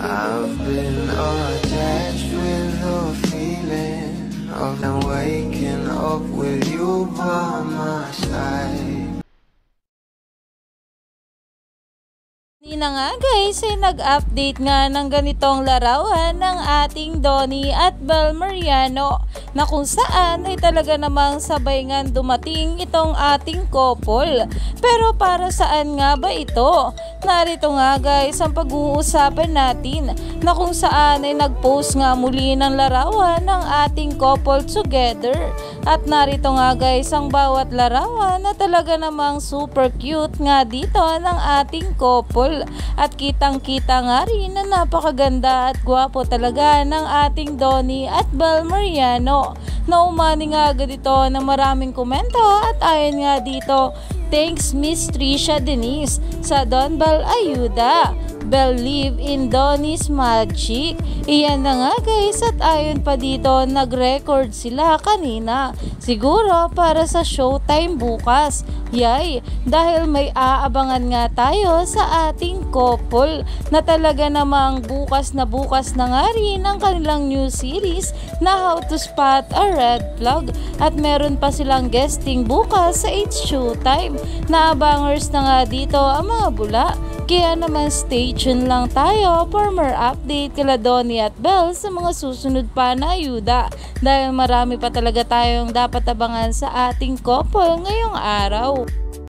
I've been attached with the feeling of them waking up with you by my side. Hindi na nga guys ay nag-update nga ng ganitong larawan ng ating Donnie at Bel Mariano na kung saan ay talaga namang sabay nga dumating itong ating couple. Pero para saan nga ba ito? Narito nga guys ang pag-uusapan natin na kung saan ay nag-post nga muli ng larawan ng ating couple together. At narito nga guys ang bawat larawan na talaga namang super cute nga dito ng ating couple. At kitang-kita nga rin na napakaganda at gwapo talaga ng ating Donnie at Bel Mariano. Naumani nga agad ito ng maraming komento at ayon nga dito, thanks Miss Trisha Denise sa Don Bel ayuda. Believe in Donnie's magic. Iyan na nga guys at ayon pa dito nag-record sila kanina. Siguro para sa showtime bukas. Yay! Dahil may aabangan nga tayo sa ating couple na talaga namang bukas na nga rin ang kanilang new series na How to Spot a Red Flag at meron pa silang guesting bukas sa It's Showtime. Naabangers na nga dito ang mga bula. Kaya naman stay tuned lang tayo for more update kila Donnie at Bel sa mga susunod pa na ayuda dahil marami pa talaga tayong dapat abangan sa ating couple ngayong araw.